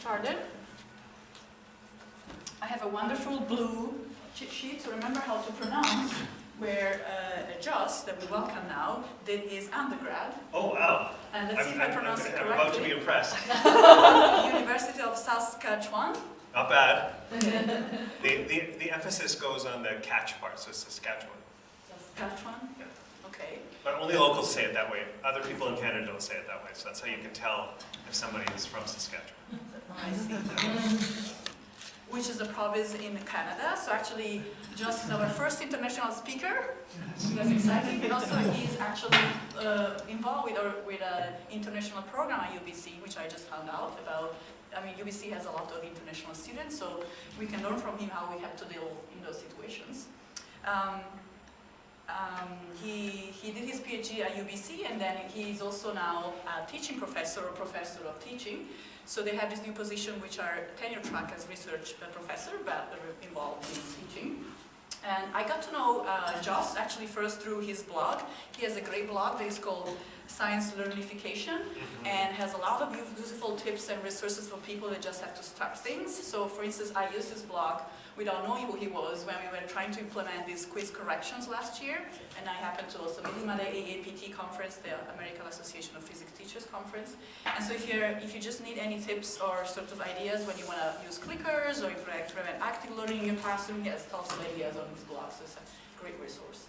started. I have a wonderful blue cheat sheet to remember how to pronounce, where Joss, that we welcome now, did his undergrad. Oh, wow. And let's see if I pronounce it correctly. I'm about to be impressed. University of Saskatchewan. Not bad. The emphasis goes on the catch part, so Saskatchewan. Saskatchewan? Yeah. Okay. But only locals say it that way. Other people in Canada don't say it that way, so that's how you can tell if somebody is from Saskatchewan. I see. Which is a province in Canada. So actually, Joss is our first international speaker. That's exciting. And also, he's actually involved with an international program at UBC, which I just found out about. I mean, UBC has a lot of international students, so we can learn from him how we have to deal in those situations. He did his PhD at UBC, and then he's also now a teaching professor or professor of teaching. So they have this new position, which are tenure track as research professor, but involved in teaching. And I got to know Joss actually first through his blog. He has a great blog that is called Science Learnification, and has a lot of useful tips and resources for people that just have to start things. So for instance, I used his blog without knowing who he was when we were trying to implement these quiz corrections last year. And I happened to also meet him at the AAPT conference, the American Association of Physics Teachers conference. And so if you just need any tips or sort of ideas when you want to use clickers or implement active learning in your classroom, he has tons of ideas on his blog, so it's a great resource.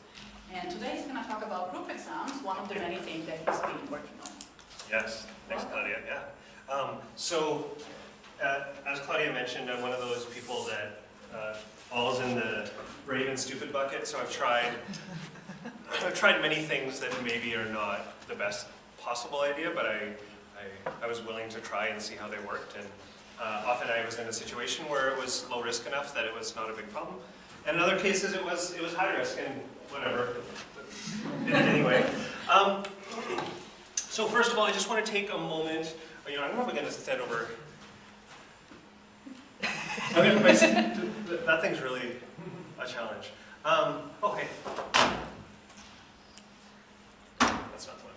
And today he's going to talk about group exams, one of the many things that he's been working on. Yes, thanks Claudia, yeah. As Claudia mentioned, I'm one of those people that falls in the brave and stupid bucket, so I've tried many things that maybe are not the best possible idea, but I was willing to try and see how they worked, and often I was in a situation where it was low risk enough that it was not a big problem, and in other cases it was high risk, and whatever, did it anyway. So first of all, I just want to take a moment, I'm probably going to stand over. That thing's really a challenge. Okay. That's not what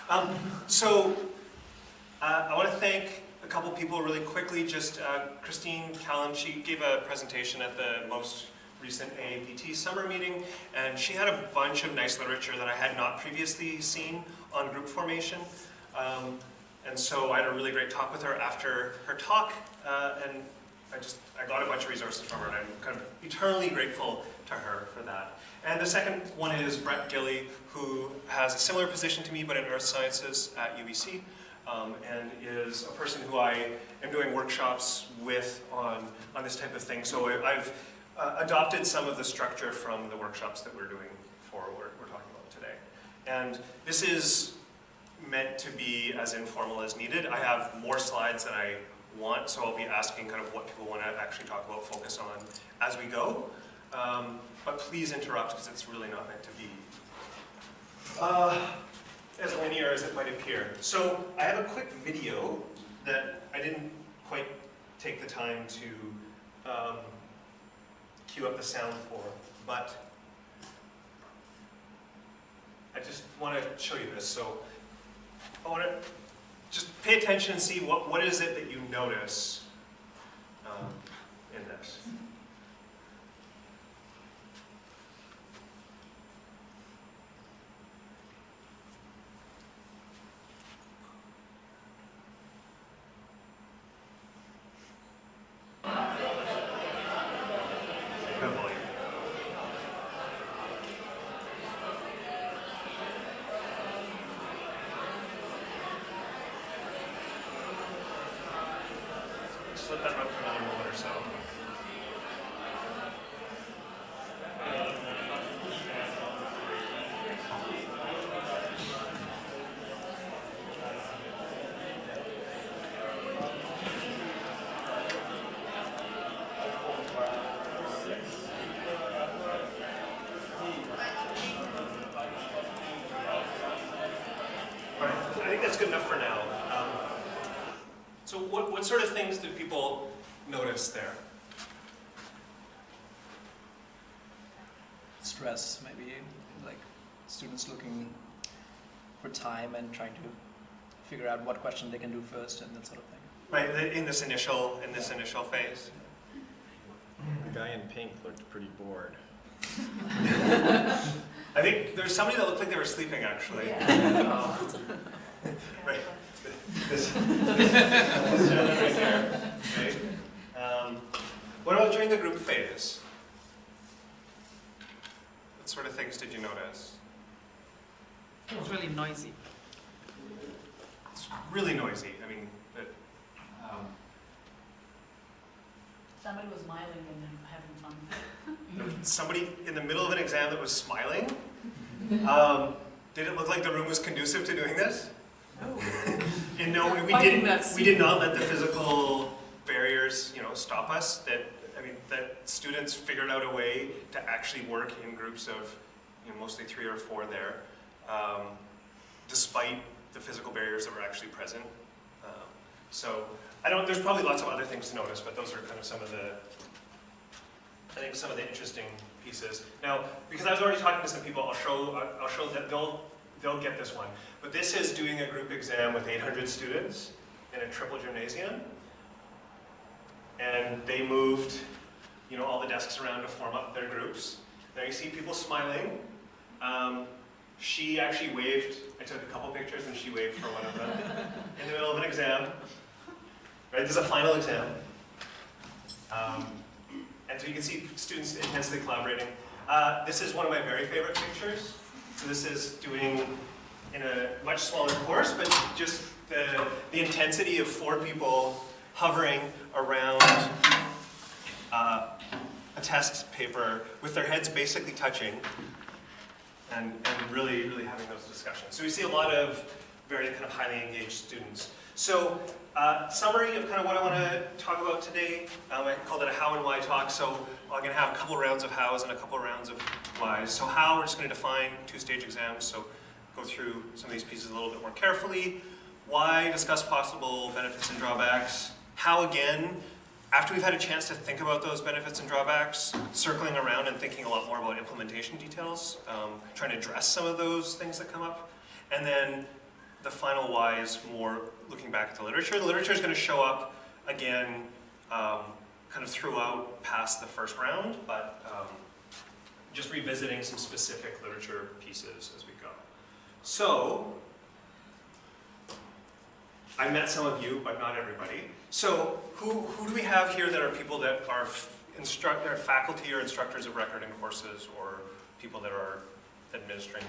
I want. I want to thank a couple people really quickly. Just Christine Callan, she gave a presentation at the most recent AAPT summer meeting, and she had a bunch of nice literature that I had not previously seen on group formation. And so I had a really great talk with her after her talk, and I got a bunch of resources from her, and I'm kind of eternally grateful to her for that. And the second one is Brett Gilly, who has a similar position to me, but in earth sciences at UBC, and is a person who I am doing workshops with on this type of thing. So I've adopted some of the structure from the workshops that we're doing for what we're talking about today. And this is meant to be as informal as needed. I have more slides than I want, so I'll be asking kind of what people want to actually talk about, focus on as we go. But please interrupt, because it's really not meant to be as linear as it might appear. So I have a quick video that I didn't quite take the time to cue up the sound for, but I just want to show you this. So I want to just pay attention and see what is it that you notice in this. Good volume. Just let that run for another moment or so. I think that's good enough for now. So what sort of things do people notice there? Stress, maybe, like students looking for time and trying to figure out what question they can do first and that sort of thing. Right, in this initial phase. The guy in pink looked pretty bored. I think there's somebody that looked like they were sleeping, actually. Yeah. Right. This gentleman right here. Right? What about during the group phase? What sort of things did you notice? It was really noisy. It's really noisy. I mean, Somebody was smiling and having fun. somebody in the middle of an exam that was smiling. Did it look like the room was conducive to doing this? And no, we did not let the physical barriers, stop us. That students figured out a way to actually work in groups of, mostly 3 or 4 there, despite the physical barriers that were actually present. So there's probably lots of other things to notice, but those are kind of some of the interesting pieces. Now, because I was already talking to some people, I'll show that they'll get this one. But this is doing a group exam with 800 students in a triple gymnasium. And they moved, all the desks around to form up their groups. Now you see people smiling. She actually waved. I took a couple pictures and she waved for one of them in the middle of an exam. Right, this is a final exam. And so you can see students intensely collaborating. This is one of my very favorite pictures. So this is doing in a much smaller course, but just the intensity of 4 people hovering around a test paper with their heads basically touching and really, really having those discussions. So we see a lot of very kind of highly engaged students. So summary of kind of what I want to talk about today. I called it a how and why talk. So I'm going to have a couple rounds of hows and a couple rounds of whys. So how, we're just going to define 2-stage exams. So go through some of these pieces a little bit more carefully. Why, discuss possible benefits and drawbacks. How, again, after we've had a chance to think about those benefits and drawbacks, circling around and thinking a lot more about implementation details, trying to address some of those things that come up. And then the final why is more looking back at the literature. The literature is going to show up again kind of throughout past the first round, but just revisiting some specific literature pieces as we go. So, I met some of you, but not everybody. So, who do we have here that are people that are faculty or instructors of record in courses, or people that are administering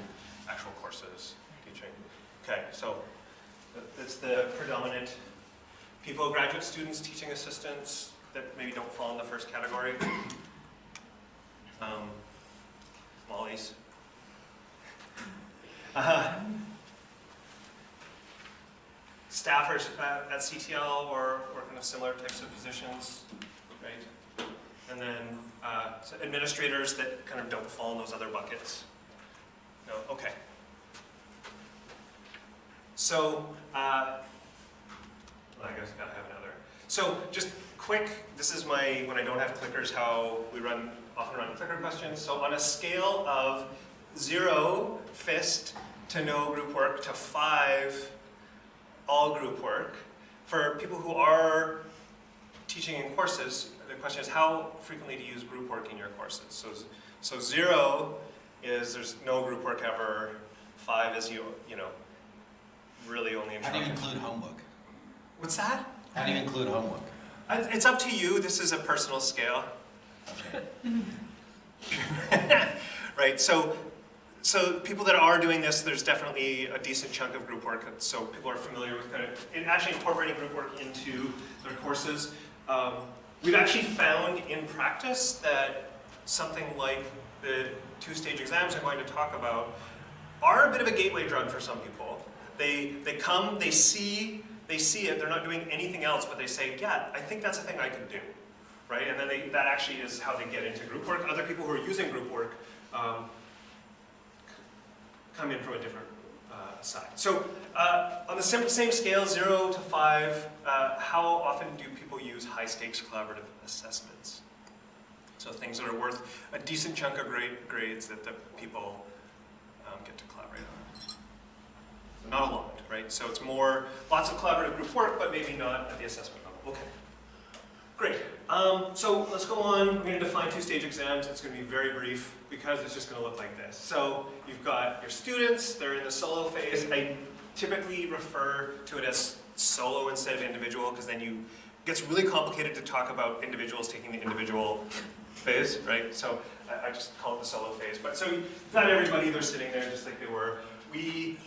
actual courses, teaching? Okay, so it's the predominant people, graduate students, teaching assistants that maybe don't fall in the first category. Molly's. Staffers at CTL or kind of similar types of positions, right? And then so administrators that kind of don't fall in those other buckets. No, okay. So, I guess I gotta have another. So, just quick, this is when I don't have clickers, how we often run clicker questions. So on a scale of 0 FIST to no group work to 5 all group work, for people who are teaching in courses, the question is how frequently do you use group work in your courses? So 0 is there's no group work ever, 5 is you know, really only How do you instruction. include homework? What's that? How do you include homework? It's up to you. This is a personal scale. Okay. Right, so people that are doing this, there's definitely a decent chunk of group work, so people are familiar with kind of actually incorporating group work into their courses. We've actually found in practice that something like the 2-stage exams I'm going to talk about are a bit of a gateway drug for some people. They come, they see it, they're not doing anything else, but they say, yeah, I think that's a thing I can do, right? And then that actually is how they get into group work. Other people who are using group work come in from a different side. So on the same scale, 0 to 5, how often do people use high-stakes collaborative assessments? So things that are worth a decent chunk of grades that the people get to collaborate on. not a lot, right? So it's more, lots of collaborative group work, but maybe not at the assessment level. Okay, great. So let's go on. We're going to define two-stage exams. It's going to be very brief because it's just going to look like this. So you've got your students, they're in the solo phase. I typically refer to it as solo instead of individual because then it gets really complicated to talk about individuals taking the individual phase, right? So I just call it the solo phase. But so not everybody, they're sitting there just like they were. We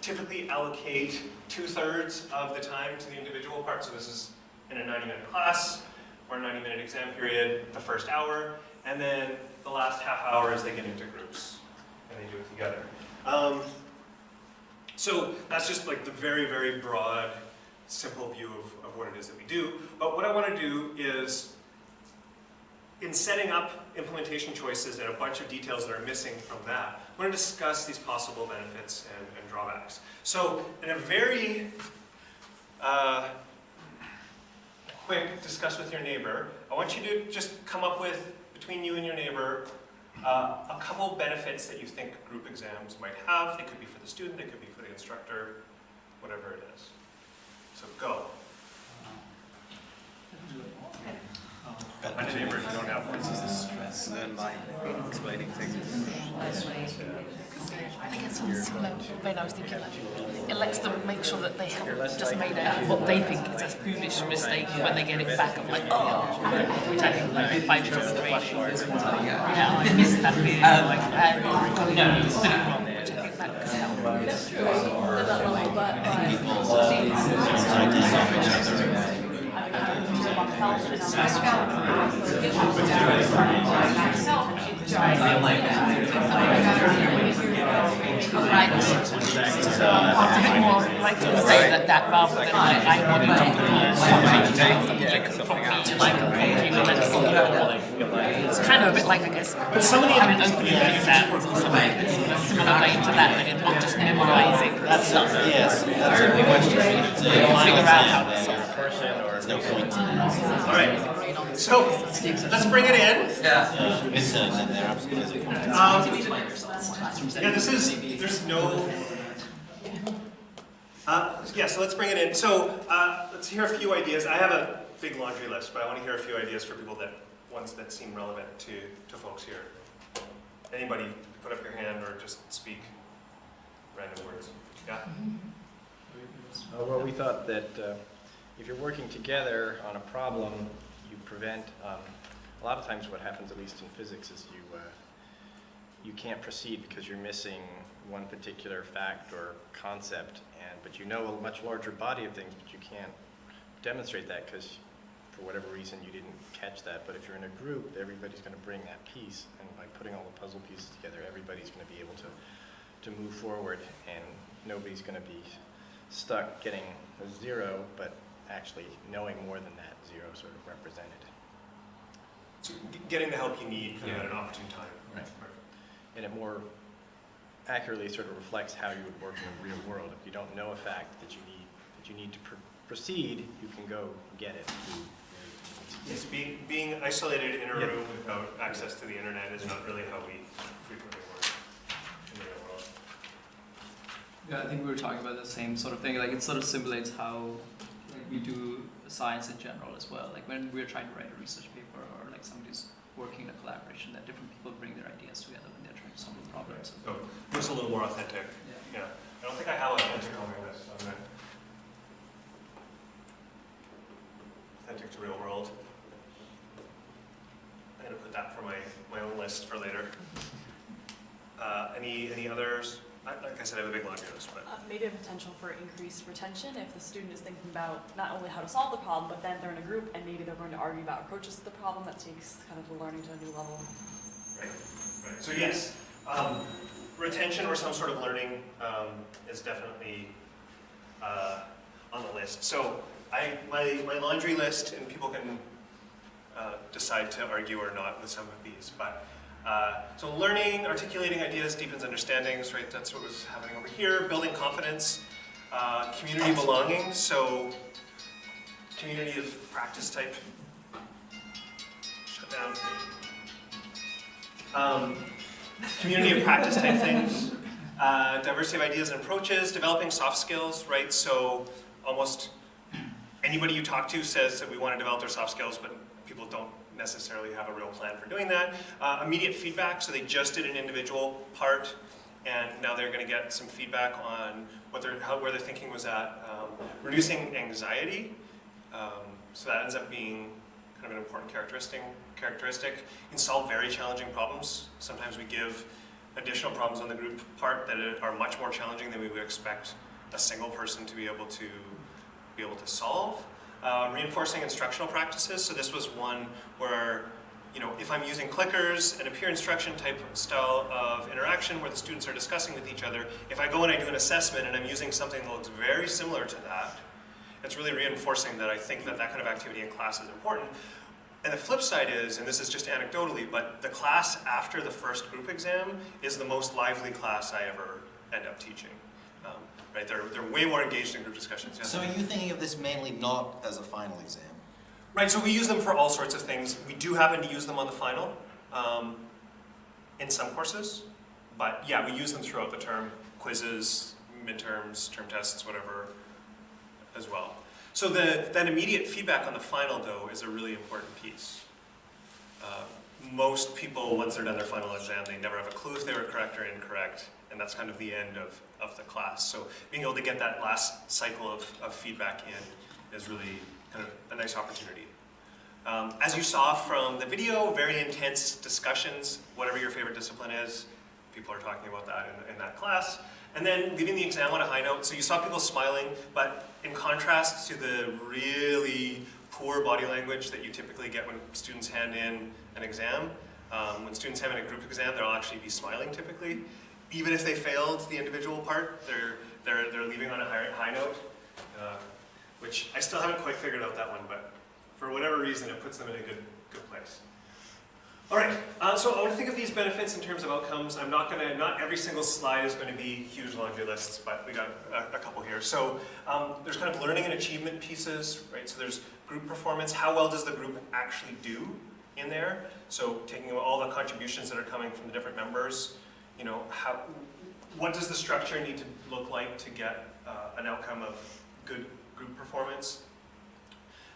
typically allocate 2/3 of the time to the individual part. So this is in a 90-minute class or a 90-minute exam period, the first hour, and then the last half hour is they get into groups and they do it together. So that's just like the very, very broad, simple view of what it is that we do. But what I want to do is, in setting up implementation choices and a bunch of details that are missing from that, I want to discuss these possible benefits and drawbacks. So in a very quick discuss with your neighbor, I want you to just come up with, between you and your neighbor, a couple benefits that you think group exams might have. They could be for the student, they could be for the instructor, whatever it is. So go. Find a neighbor if you don't have one. stress and then by explaining things. I guess on a similar vein, I was thinking it lets them make sure that they haven't just made what they think is a foolish mistake when they get it back. I'm like, oh, which I think like 5 situations. Yeah, I missed that bit. Like, no, you did it wrong. Which I think that could help. Right. It's a bit more like to say that rather than like I want to it's kind of a bit like, I guess, But some of the having opening exams or something that's in a similar vein to that, and it's not just memorizing that stuff. Yes. Figure out how to solve it. No point. All right. So let's bring it in. Yeah. It's there absolutely is a point. Yeah, there's no. Yeah, so let's bring it in. So let's hear a few ideas. I have a big laundry list, but I want to hear a few ideas for people ones that seem relevant to folks here. Anybody, put up your hand or just speak random words. Yeah? Well, we thought that if you're working together on a problem, you prevent, a lot of times what happens, at least in physics, is you can't proceed because you're missing one particular fact or concept, but you know a much larger body of things, but you can't demonstrate that because for whatever reason you didn't catch that. But if you're in a group, everybody's going to bring that piece, and by putting all the puzzle pieces together, everybody's going to be able to move forward, and nobody's going to be stuck getting a 0, but actually knowing more than that 0 sort of represented. So getting the help you need kind of at an opportune time. Right. And it more accurately sort of reflects how you would work in the real world. If you don't know a fact that you need to proceed, you can go get it. Yes, being isolated in a room without access to the internet is not really how we frequently work in the real world. Yeah, I think we were talking about the same sort of thing. Like it sort of simulates how we do science in general as well. Like when we're trying to write a research paper or like somebody's working in a collaboration, that different people bring their ideas together when they're trying to solve the problems. So it's a little more authentic. Yeah. I don't think I have authentic on my list. Authentic to real world. I'm going to put that for my own list for later. Any others? Like I said, I have a big laundry list, but maybe a potential for increased retention if the student is thinking about not only how to solve the problem, but then they're in a group and maybe they're going to argue about approaches to the problem. That takes kind of the learning to a new level. right. So yes, retention or some sort of learning is definitely on the list. So my laundry list, and people can decide to argue or not with some of these, but so learning, articulating ideas, deepens understandings, right? That's what was happening over here. Building confidence, community belonging, so community of practice type. Shut down. Community of practice type things. Diversity of ideas and approaches, developing soft skills, right? So almost anybody you talk to says that we want to develop their soft skills, but people don't necessarily have a real plan for doing that. Immediate feedback, so they just did an individual part, and now they're going to get some feedback on where their thinking was at. Reducing anxiety, so that ends up being kind of an important characteristic. You can solve very challenging problems. Sometimes we give additional problems on the group part that are much more challenging than we would expect a single person to be able to solve. Reinforcing instructional practices. So this was one where, if I'm using clickers and a peer instruction type style of interaction where the students are discussing with each other, if I go and I do an assessment and I'm using something that looks very similar to that, it's really reinforcing that I think that kind of activity in class is important. And the flip side is, and this is just anecdotally, but the class after the first group exam is the most lively class I ever end up teaching. Right? They're way more engaged in group discussions. Yes? So are you thinking of this mainly not as a final exam? Right, so we use them for all sorts of things. We do happen to use them on the final in some courses, but yeah, we use them throughout the term, quizzes, midterms, term tests, whatever, as well. So that immediate feedback on the final, though, is a really important piece. Most people, once they're done their final exam, they never have a clue if they were correct or incorrect, and that's kind of the end of the class. So being able to get that last cycle of feedback in is really kind of a nice opportunity. As you saw from the video, very intense discussions, whatever your favorite discipline is, people are talking about that in that class. And then leaving the exam on a high note. So you saw people smiling, but in contrast to the really poor body language that you typically get when students hand in an exam, when students have in a group exam, they'll actually be smiling typically. Even if they failed the individual part, they're leaving on a high note, which I still haven't quite figured out that one, but for whatever reason, it puts them in a good place. All right, so I want to think of these benefits in terms of outcomes. not every single slide is going to be huge laundry lists, but we got a couple here. So there's kind of learning and achievement pieces, right? So there's group performance. How well does the group actually do in there? So taking all the contributions that are coming from the different members, what does the structure need to look like to get an outcome of good group performance?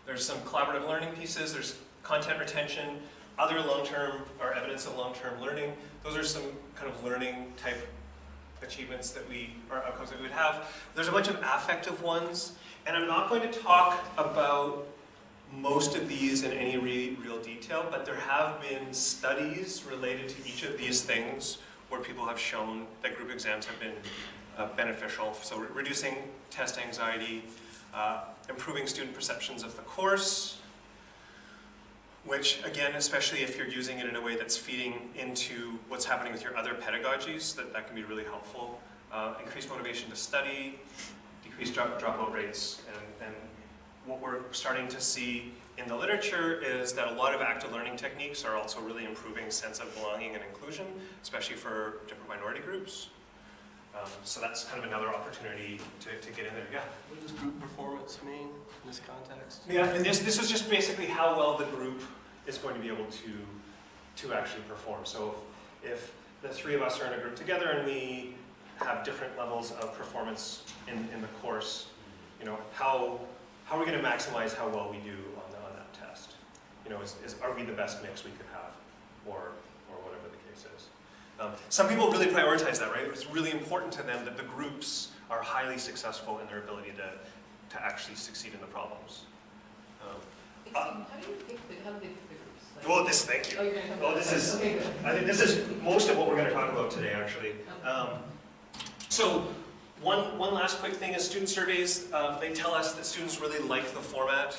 There's some collaborative learning pieces. There's content retention. Other long-term or evidence of long-term learning, those are some kind of learning type achievements or outcomes that we would have. There's a bunch of affective ones, and I'm not going to talk about most of these in any real detail, but there have been studies related to each of these things where people have shown that group exams have been beneficial. So reducing test anxiety, improving student perceptions of the course, which again, especially if you're using it in a way that's feeding into what's happening with your other pedagogies, that can be really helpful. Increase motivation to study, decrease dropout rates, and what we're starting to see in the literature is that a lot of active learning techniques are also really improving sense of belonging and inclusion, especially for different minority groups. So that's kind of another opportunity to get in there, yeah. What does group performance mean in this context? Yeah, and this was just basically how well the group is going to be able to actually perform. So if the three of us are in a group together and we have different levels of performance in the course, how are we going to maximize how well we do on that test? Are we the best mix we could have, or whatever the case is? Some people really prioritize that, right? It's really important to them that the groups are highly successful in their ability to actually succeed in the problems. How do you pick the groups? Well, thank you. Oh, you're going to come Well, back. this is, Okay, good. I think this is most of what we're going to talk about today, actually. So one last quick thing is student surveys. They tell us that students really like the format.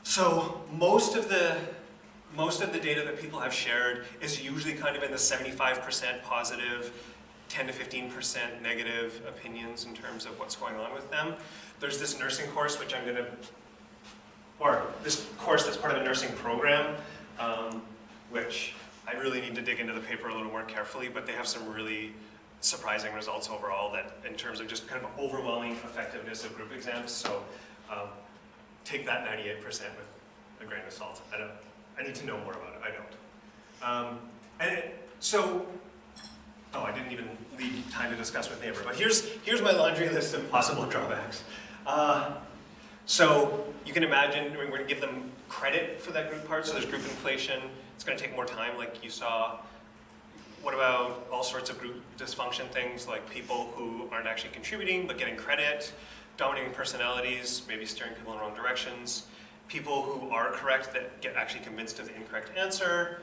So most of the data that people have shared is usually kind of in the 75% positive, 10 to 15% negative opinions in terms of what's going on with them. There's this nursing course, this course that's part of a nursing program, which I really need to dig into the paper a little more carefully, but they have some really surprising results overall that in terms of just kind of overwhelming effectiveness of group exams. So take that 98% with a grain of salt. I need to know more about it. I don't. So Oh, I didn't even leave time to discuss with neighbor, but here's my laundry list of possible drawbacks. So you can imagine we're going to give them credit for that group part, so there's group inflation. It's going to take more time, like you saw. What about all sorts of group dysfunction things, like people who aren't actually contributing but getting credit, dominating personalities, maybe steering people in the wrong directions, people who are correct that get actually convinced of the incorrect answer.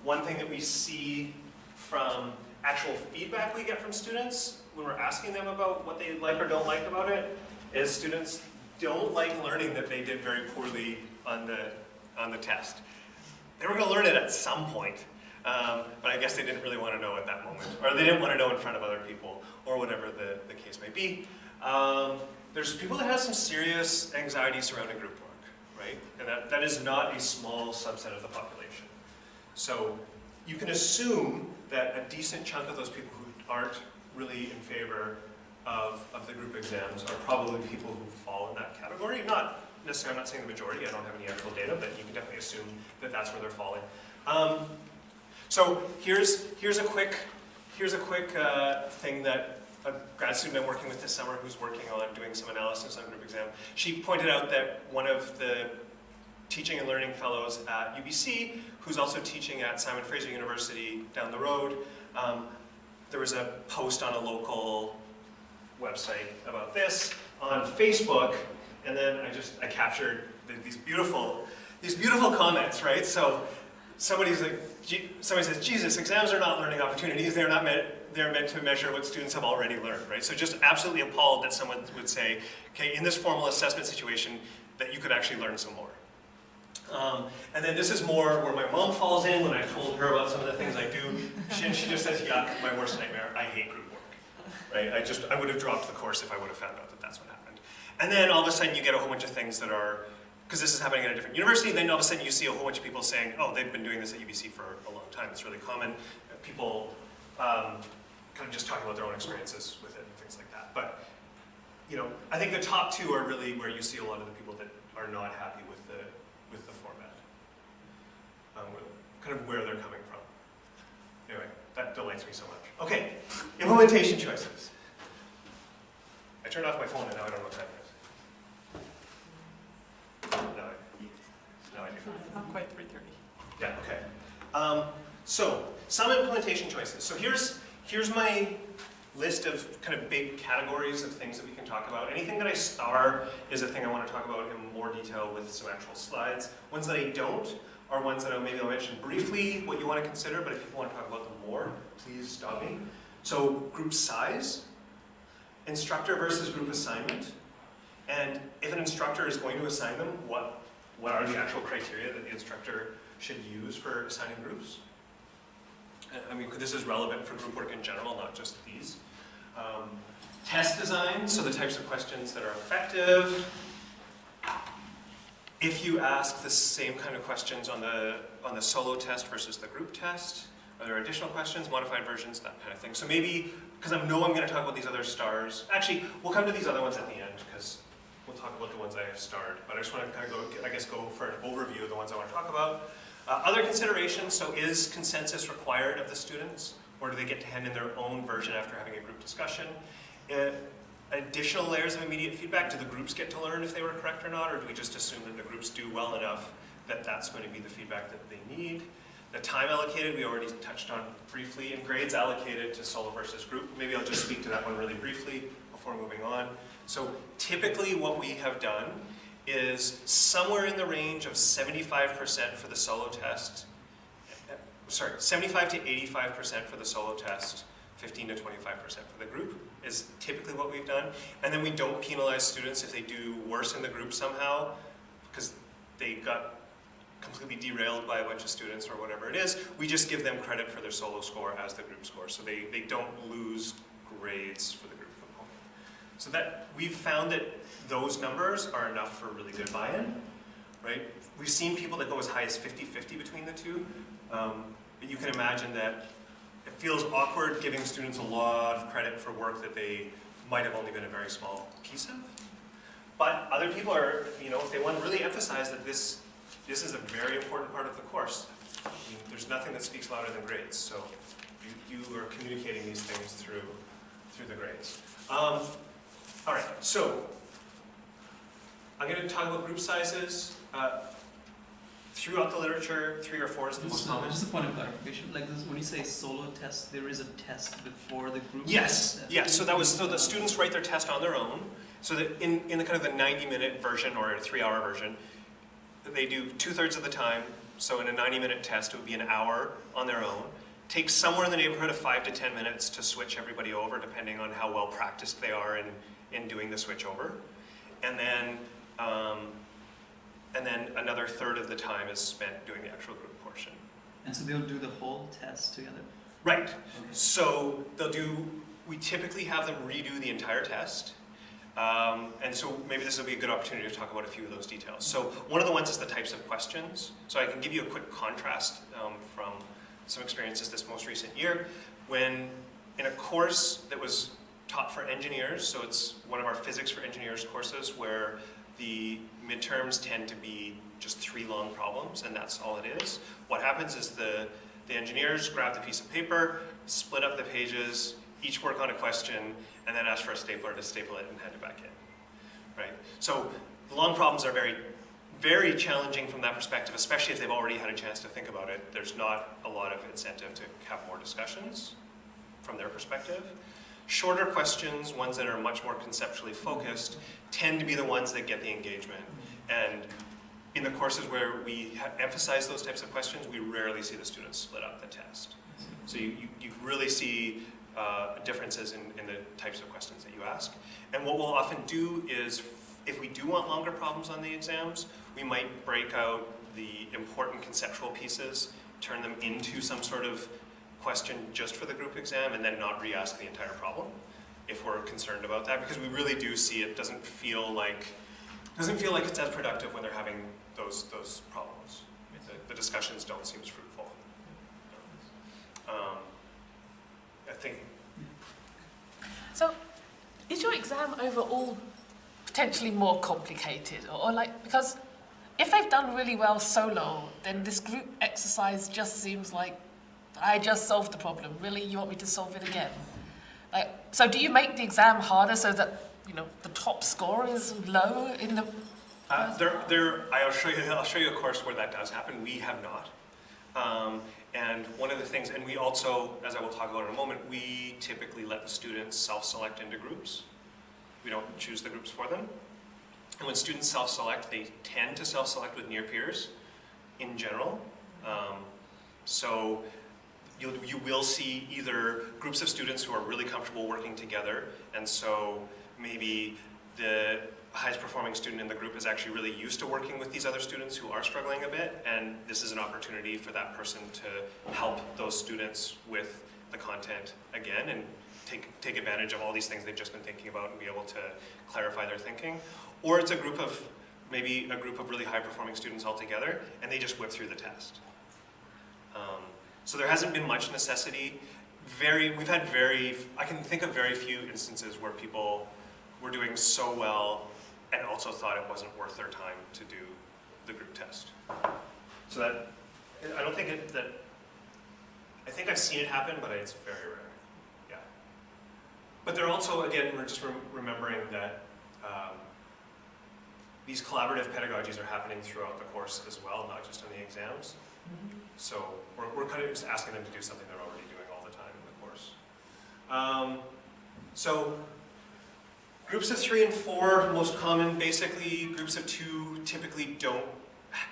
One thing that we see from actual feedback we get from students when we're asking them about what they like or don't like about it is students don't like learning that they did very poorly on the test. They were going to learn it at some point, but I guess they didn't really want to know at that moment, or they didn't want to know in front of other people, or whatever the case may be. There's people that have some serious anxiety surrounding group work, right? And that is not a small subset of the population. So you can assume that a decent chunk of those people who aren't really in favor of the group exams are probably people who fall in that category. Not necessarily, I'm not saying the majority, I don't have any actual data, but you can definitely assume that that's where they're falling. So here's a quick thing that a grad student I'm working with this summer who's working on doing some analysis on group exam. She pointed out that one of the teaching and learning fellows at UBC, who's also teaching at Simon Fraser University down the road, there was a post on a local website about this on Facebook, and then I captured these beautiful comments, right? So somebody says, Jesus, exams are not learning opportunities. They're meant to measure what students have already learned, right? So just absolutely appalled that someone would say, okay, in this formal assessment situation, that you could actually learn some more. And then this is more where my mom falls in when I told her about some of the things I do. She just says, yeah, my worst nightmare, I hate group work, right? I would have dropped the course if I would have found out that that's what happened. And then all of a sudden you get a whole bunch of things that are, because this is happening at a different university, then all of a sudden you see a whole bunch of people saying, oh, they've been doing this at UBC for a long time. It's really common. People kind of just talking about their own experiences with it and things like that. But, you know, I think the top two are really where you see a lot of the people that are not happy with the format, kind of where they're coming from. Anyway, that delights me so much. Okay, implementation choices. I turned off my phone and now I don't know what time it is. Now I do. Not quite 3:30. Yeah, okay. So, some implementation choices. So here's my list of kind of big categories of things that we can talk about. Anything that I star is a thing I want to talk about in more detail with some actual slides. Ones that I don't are ones that I'll mention briefly, what you want to consider, but if people want to talk about them more, please stop me. So group size, instructor versus group assignment, and if an instructor is going to assign them, what are the actual criteria that the instructor should use for assigning groups? I mean, this is relevant for group work in general, not just these. Test design, so the types of questions that are effective. If you ask the same kind of questions on the solo test versus the group test, are there additional questions, modified versions, that kind of thing. So maybe, because I know I'm going to talk about these other stars. Actually, we'll come to these other ones at the end, because we'll talk about the ones I have starred. But I just want to kind of go for an overview of the ones I want to talk about. Other considerations, so is consensus required of the students, or do they get to hand in their own version after having a group discussion? Additional layers of immediate feedback, do the groups get to learn if they were correct or not, or do we just assume that the groups do well enough that that's going to be the feedback that they need? The time allocated, we already touched on briefly, and grades allocated to solo versus group. Maybe I'll just speak to that one really briefly before moving on. So typically what we have done is somewhere in the range of 75% for the solo test, 75 to 85% for the solo test, 15 to 25% for the group is typically what we've done. And then we don't penalize students if they do worse in the group somehow because they got completely derailed by a bunch of students or whatever it is. We just give them credit for their solo score as the group score. So they don't lose grades for the group component. So that we've found that those numbers are enough for really good buy-in, right? We've seen people that go as high as 50-50 between the two, but you can imagine that it feels awkward giving students a lot of credit for work that they might have only been a very small piece of. But other people are, if they want to really emphasize that this is a very important part of the course, there's nothing that speaks louder than grades, so you are communicating these things through the grades. All right, so I'm going to talk about group sizes. Throughout the literature, 3 or 4 is the most common. Just a point of clarification, like this, when you say solo test, there is a test before the group Yes, test? yes. So the students write their test on their own. So that in the kind of the 90-minute version or a 3-hour version, they do 2/3 of the time. So in a 90-minute test, it would be an hour on their own. Takes somewhere in the neighborhood of 5 to 10 minutes to switch everybody over, depending on how well practiced they are in doing the switch over. And then another 1/3 of the time is spent doing the actual group portion. And so they'll do the whole test together? Right. Okay. So we typically have them redo the entire test. And so maybe this will be a good opportunity to talk about a few of those details. So one of the ones is the types of questions. So I can give you a quick contrast from some experiences this most recent year. When in a course that was taught for engineers, so it's one of our physics for engineers courses where the midterms tend to be just 3 long problems, and that's all it is. What happens is the engineers grab the piece of paper, split up the pages, each work on a question, and then ask for a stapler to staple it and hand it back in, right? So the long problems are very, very challenging from that perspective, especially if they've already had a chance to think about it. There's not a lot of incentive to have more discussions from their perspective. Shorter questions, ones that are much more conceptually focused, tend to be the ones that get the engagement. And in the courses where we emphasize those types of questions, we rarely see the students split up the test. So you really see differences in the types of questions that you ask. And what we'll often do is, if we do want longer problems on the exams, we might break out the important conceptual pieces, turn them into some sort of question just for the group exam, and then not re-ask the entire problem if we're concerned about that, because we really do see it doesn't feel like it's as productive when they're having those problems. The discussions don't seem as fruitful. I think. So, is your exam overall potentially more complicated, or like, because if they've done really well solo, then this group exercise just seems like I just solved the problem. Really, you want me to solve it again? Like, so do you make the exam harder so that the top score is low in the? I'll show you a course where that does happen. We have not. And one of the things, and we also, as I will talk about in a moment, we typically let the students self-select into groups. We don't choose the groups for them. And when students self-select, they tend to self-select with near peers in general. So you will see either groups of students who are really comfortable working together, and so maybe the highest performing student in the group is actually really used to working with these other students who are struggling a bit, and this is an opportunity for that person to help those students with the content again and take advantage of all these things they've just been thinking about and be able to clarify their thinking. Or it's maybe a group of really high performing students all together, and they just whip through the test. So there hasn't been much necessity. I can think of very few instances where people were doing so well and also thought it wasn't worth their time to do the group test. So that, I don't think I think I've seen it happen, but it's very rare, yeah. But they're also, again, we're just remembering that these collaborative pedagogies are happening throughout the course as well, not just on the exams. Mm-hmm. So we're kind of just asking them to do something they're already doing all the time in the course. So groups of 3 and 4, most common. Basically, groups of 2 typically don't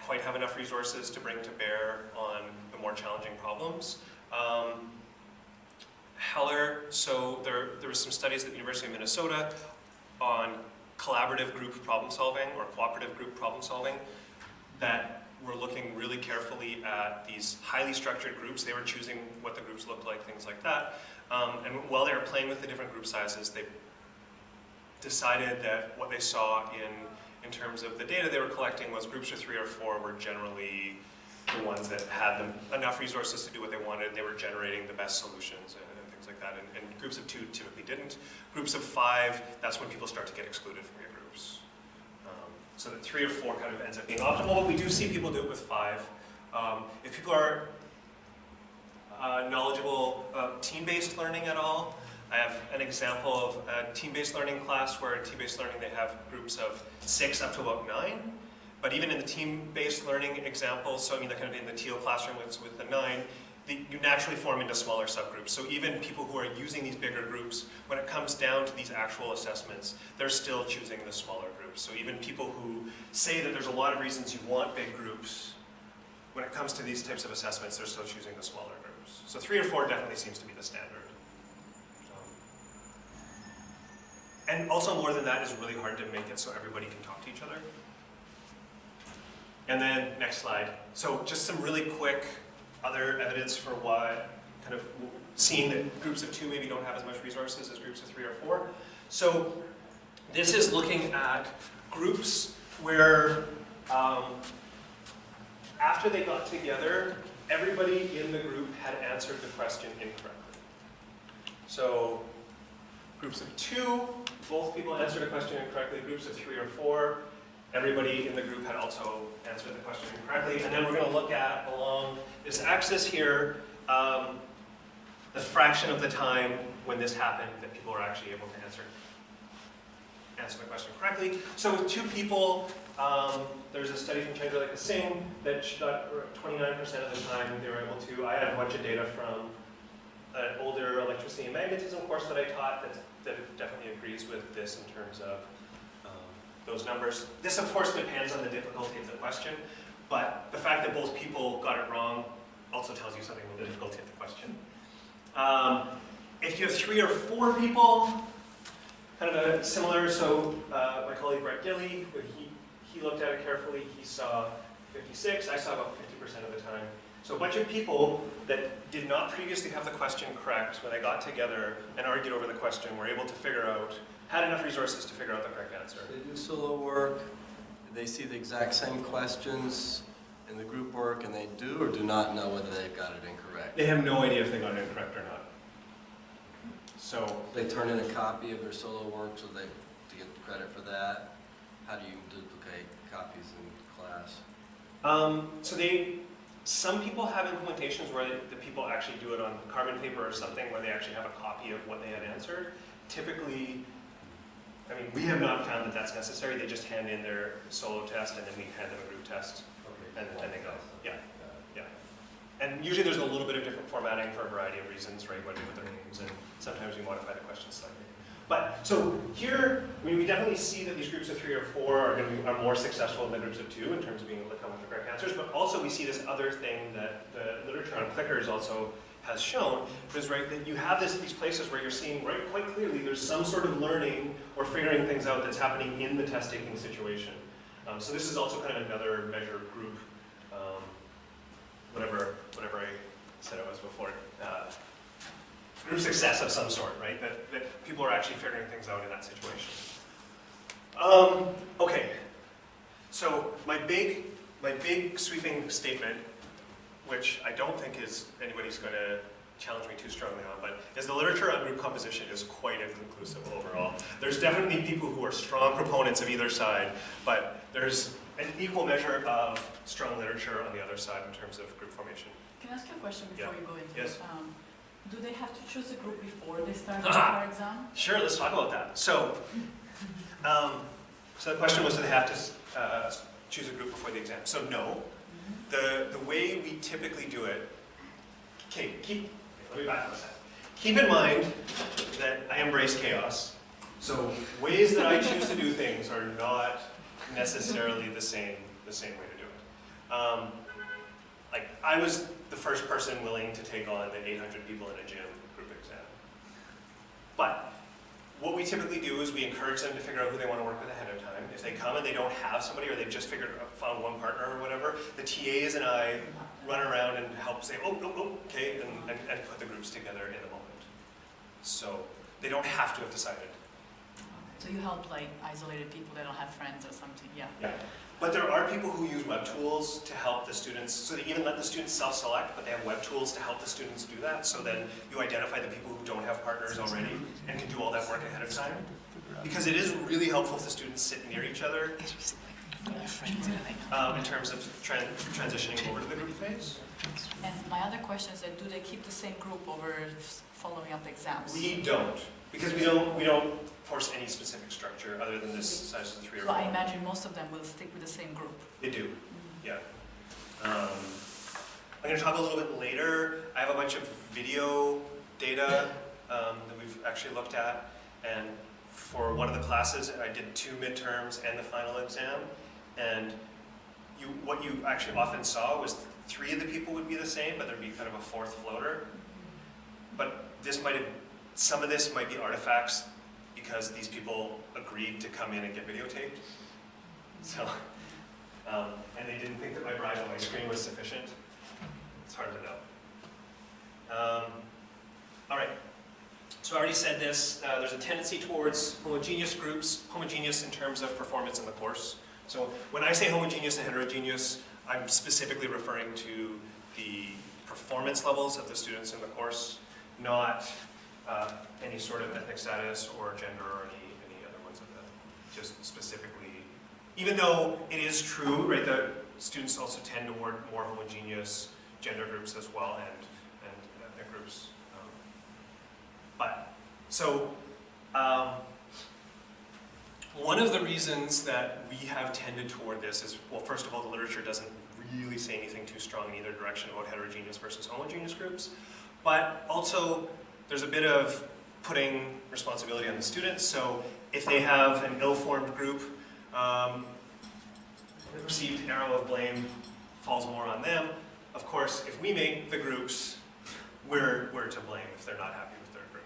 quite have enough resources to bring to bear on the more challenging problems. Heller, so there were some studies at the University of Minnesota on collaborative group problem solving or cooperative group problem solving that were looking really carefully at these highly structured groups. They were choosing what the groups looked like, things like that. And while they were playing with the different group sizes, they decided that what they saw in terms of the data they were collecting was groups of 3 or 4 were generally the ones that had enough resources to do what they wanted. They were generating the best solutions and things like that. And groups of 2 typically didn't. Groups of 5, that's when people start to get excluded from your groups. So that 3 or 4 kind of ends up being optimal, but we do see people do it with 5. If people are knowledgeable about team-based learning at all. I have an example of a team-based learning class where in team-based learning they have groups of 6 up to about 9. But even in the team-based learning example, so I mean, kind of in the teal classroom with the 9, you naturally form into smaller subgroups. So even people who are using these bigger groups, when it comes down to these actual assessments, they're still choosing the smaller groups. So even people who say that there's a lot of reasons you want big groups, when it comes to these types of assessments, they're still choosing the smaller groups. So 3 or 4 definitely seems to be the standard. And also more than that is really hard to make it so everybody can talk to each other. And then, next slide. So just some really quick other evidence for why, kind of seeing that groups of 2 maybe don't have as much resources as groups of 3 or 4. So this is looking at groups where after they got together, everybody in the group had answered the question incorrectly. So groups of 2, both people answered a question incorrectly. Groups of 3 or 4, everybody in the group had also answered the question incorrectly. And then we're going to look at, along this axis here, the fraction of the time when this happened that people were actually able to answer the question correctly. So with 2 people, there's a study from Chandra Singh that got 29% of the time they were able to. I had a bunch of data from an older electricity and magnetism course that I taught that definitely agrees with this in terms of those numbers. This, of course, depends on the difficulty of the question, but the fact that both people got it wrong also tells you something about the difficulty of the question. If you have 3 or 4 people, kind of a similar, so my colleague Brett Gilly, when he looked at it carefully, he saw 56, I saw about 50% of the time. So a bunch of people that did not previously have the question correct, when they got together and argued over the question, were able to figure out, had enough resources to figure out the correct answer. They do solo work, they see the exact same questions in the group work, and they do or do not know whether they've got it incorrect. They have no idea if they got it incorrect or not. So They turn in a copy of their solo work so they to get credit for that. How do you duplicate copies in class? Some people have implementations where the people actually do it on carbon paper or something where they actually have a copy of what they had answered. Typically, I mean, we have not found that that's necessary. They just hand in their solo test and then we hand them a group test. Okay. And they go. Yeah. Yeah. And usually there's a little bit of different formatting for a variety of reasons, right? What do with their names, and sometimes we modify the questions slightly. But so here, I mean, we definitely see that these groups of 3 or 4 are more successful than the groups of 2 in terms of being able to come with the correct answers. But also we see this other thing that the literature on clickers also has shown, is right that you have these places where you're seeing right quite clearly there's some sort of learning or figuring things out that's happening in the test taking situation. So this is also kind of another measure of group, whatever I said it was before. Group success of some sort, right? That people are actually figuring things out in that situation. Okay, so my big sweeping statement, which I don't think anybody's going to challenge me too strongly on, but is the literature on group composition is quite inconclusive overall. There's definitely people who are strong proponents of either side, but there's an equal measure of strong literature on the other side in terms of group formation. Can I ask you a question before you go into Yes. Do they have to choose a group before they start the bar exam? Sure, let's talk about that. So, so the question was, do they have to choose a group before the exam? So no. The way we typically do it, okay, let me back up a second. Keep in mind that I embrace chaos. So ways that I choose to do things are not necessarily the same way to do it. Like I was the first person willing to take on the 800 people in a gym group exam. But what we typically do is we encourage them to figure out who they want to work with ahead of time. If they come and they don't have somebody or they've just found one partner or whatever, the TAs and I run around and help say, oh, okay, and put the groups together in the moment. So they don't have to have decided. So you help like isolated people that don't have friends or something, yeah. Yeah. But there are people who use web tools to help the students, so they even let the students self-select, but they have web tools to help the students do that. So then you identify the people who don't have partners already and can do all that work ahead of time. Because it is really helpful if the students sit near each other in terms of transitioning over to the group phase. And my other question is that do they keep the same group over following up exams? We don't, because we don't force any specific structure other than this size of 3 or So 4. I imagine most of them will stick with the same group. They do, yeah. I'm going to talk a little bit later. I have a bunch of video data that we've actually looked at, and for one of the classes, I did 2 midterms and the final exam, and what you actually often saw was 3 of the people would be the same, but there'd be kind of a 4th floater. But this might have, some of this might be artifacts because these people agreed to come in and get videotaped. So, and they didn't think that my bride on my screen was sufficient. It's hard to know. All right. So I already said this, there's a tendency towards homogeneous groups, homogeneous in terms of performance in the course. So when I say homogeneous and heterogeneous, I'm specifically referring to the performance levels of the students in the course, not any sort of ethnic status or gender or any other ones of that. Just specifically, even though it is true, right, that students also tend toward more homogeneous gender groups as well and ethnic groups. One of the reasons that we have tended toward this is, well, first of all, the literature doesn't really say anything too strong in either direction about heterogeneous versus homogeneous groups, but also there's a bit of putting responsibility on the students. So if they have an ill-formed group, the perceived arrow of blame falls more on them. Of course, if we make the groups, we're to blame if they're not happy with their group.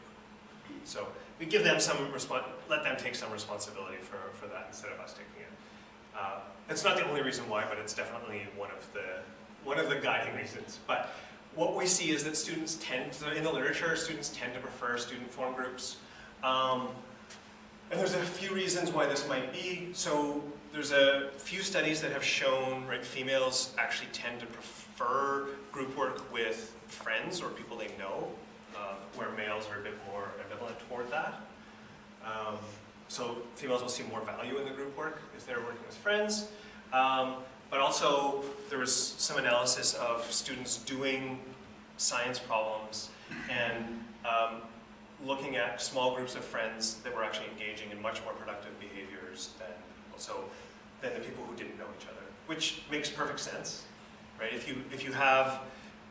So we give them some let them take some responsibility for that instead of us taking it. It's not the only reason why, but it's definitely one of the guiding reasons. But what we see is that students tend to, in the literature, students tend to prefer student-formed groups. And there's a few reasons why this might be. So there's a few studies that have shown, right, females actually tend to prefer group work with friends or people they know, where males are a bit more ambivalent toward that. So females will see more value in the group work if they're working with friends. But also, there was some analysis of students doing science problems and looking at small groups of friends that were actually engaging in much more productive behaviors than the people who didn't know each other, which makes perfect sense, right? If you have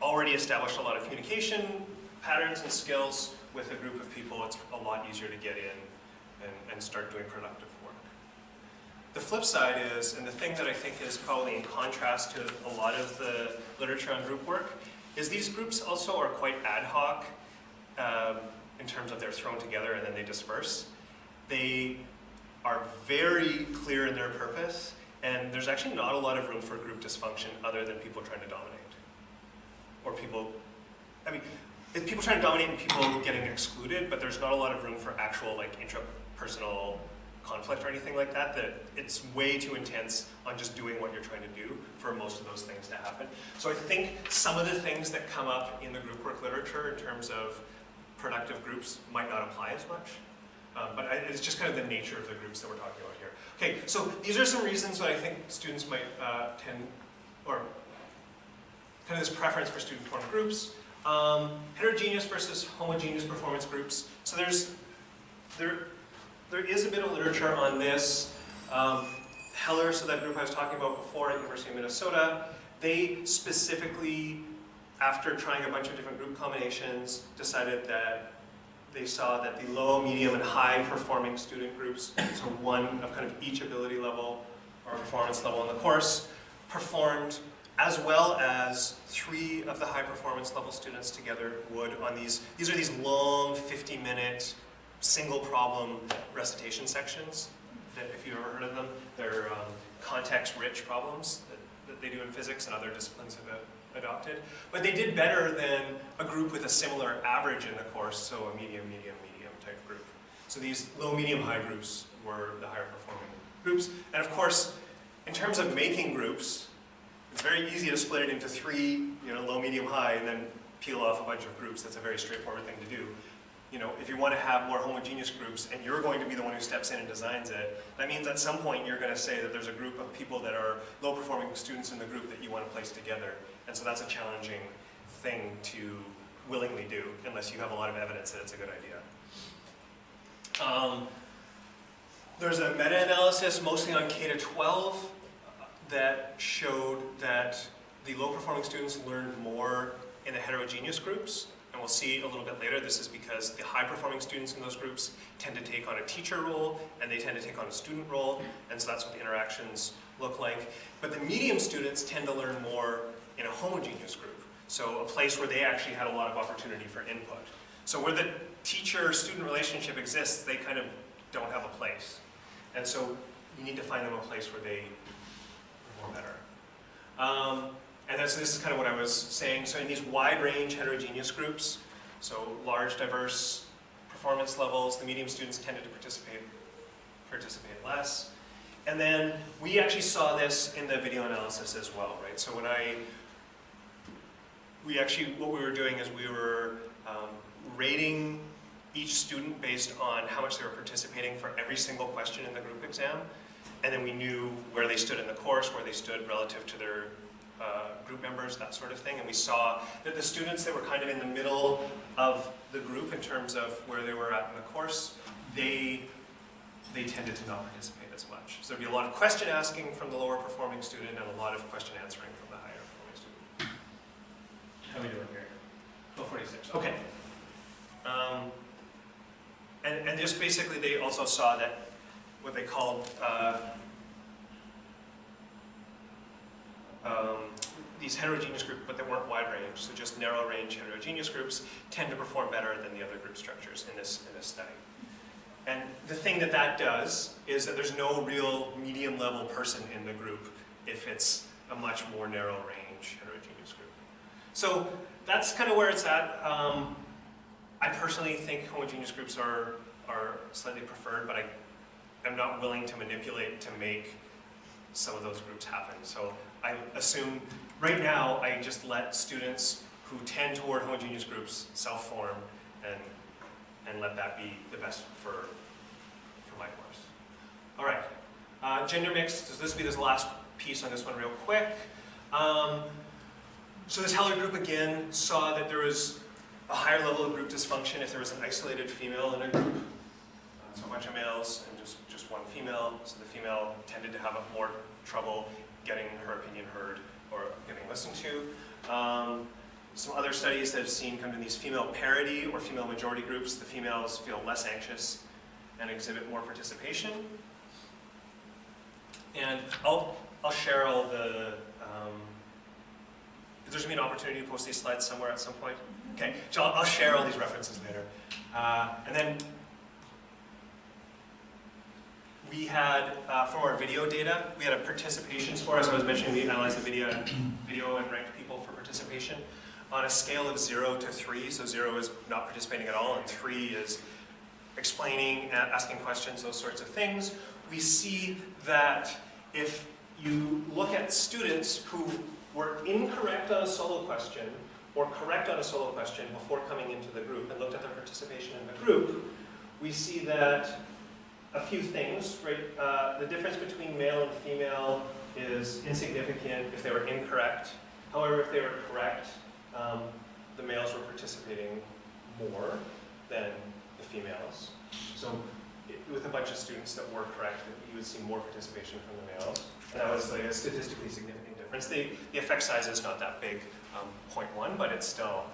already established a lot of communication patterns and skills with a group of people, it's a lot easier to get in and start doing productive work. The flip side is, and the thing that I think is probably in contrast to a lot of the literature on group work, is these groups also are quite ad hoc in terms of they're thrown together and then they disperse. They are very clear in their purpose, and there's actually not a lot of room for group dysfunction other than people trying to dominate. Or people trying to dominate and people getting excluded, but there's not a lot of room for actual like intrapersonal conflict or anything like that, that it's way too intense on just doing what you're trying to do for most of those things to happen. So I think some of the things that come up in the group work literature in terms of productive groups might not apply as much. But it's just kind of the nature of the groups that we're talking about here. Okay, so these are some reasons that I think students might or kind of this preference for student-formed groups. Heterogeneous versus homogeneous performance groups. So there is a bit of literature on this. Heller, so that group I was talking about before at the University of Minnesota, they specifically, after trying a bunch of different group combinations, decided that they saw that the low, medium, and high performing student groups, so one of kind of each ability level or performance level in the course, performed as well as 3 of the high performance level students together would on these are these long 50-minute single problem recitation sections that, if you've ever heard of them, they're context-rich problems that they do in physics and other disciplines have adopted. But they did better than a group with a similar average in the course, so a medium, medium, medium type group. So these low, medium, high groups were the higher performing groups. And of course, in terms of making groups, it's very easy to split it into 3, low, medium, high, and then peel off a bunch of groups. That's a very straightforward thing to do. you know, if you want to have more homogeneous groups and you're going to be the one who steps in and designs it, that means at some point you're going to say that there's a group of people that are low-performing students in the group that you want to place together. And so that's a challenging thing to willingly do unless you have a lot of evidence that it's a good idea. There's a meta-analysis mostly on K-12 that showed that the low-performing students learned more in the heterogeneous groups. And we'll see a little bit later, this is because the high-performing students in those groups tend to take on a teacher role, and they tend to take on a student role, and so that's what the interactions look like. But the medium students tend to learn more in a homogeneous group, so a place where they actually had a lot of opportunity for input. So where the teacher-student relationship exists, they kind of don't have a place. And so you need to find them a place where they perform better. And so this is kind of what I was saying. So in these wide-range heterogeneous groups, so large, diverse performance levels, the medium students tended to participate less. And then we actually saw this in the video analysis as well, right? So when what we were doing is we were rating each student based on how much they were participating for every single question in the group exam. And then we knew where they stood in the course, where they stood relative to their group members, that sort of thing. And we saw that the students that were kind of in the middle of the group in terms of where they were at in the course, they tended to not participate as much. So there'd be a lot of question asking from the lower performing student and a lot of question answering from the higher performing student. How are we doing here? 12:46. Okay. And just basically they also saw that what they called these heterogeneous groups, but that weren't wide range, so just narrow range heterogeneous groups tend to perform better than the other group structures in this study. And the thing that does is that there's no real medium level person in the group if it's a much more narrow range heterogeneous group. So that's kind of where it's at. I personally think homogeneous groups are slightly preferred, but I'm not willing to manipulate to make some of those groups happen. So I assume right now I just let students who tend toward homogeneous groups self-form and let that be the best for my course. All right, gender mix, this will be this last piece on this one real quick. So this Heller group again saw that there was a higher level of group dysfunction if there was an isolated female in a group. So a bunch of males and just one female. So the female tended to have more trouble getting her opinion heard or getting listened to. Some other studies that have seen come to these female parity or female majority groups, the females feel less anxious and exhibit more participation. And I'll share all the, there's going to be an opportunity to post these slides somewhere at some point. Okay, so I'll share all these references later. And then we had, from our video data, we had a participation score. As I was mentioning, we analyzed the video and ranked people for participation on a scale of 0 to 3. So 0 is not participating at all, and 3 is explaining, asking questions, those sorts of things. We see that if you look at students who were incorrect on a solo question or correct on a solo question before coming into the group and looked at their participation in the group, we see that a few things, right? The difference between male and female is insignificant if they were incorrect. However, if they were correct, the males were participating more than the females. So with a bunch of students that were correct, you would see more participation from the males. And that was like a statistically significant difference. The effect size is not that big, 0.1, but it's still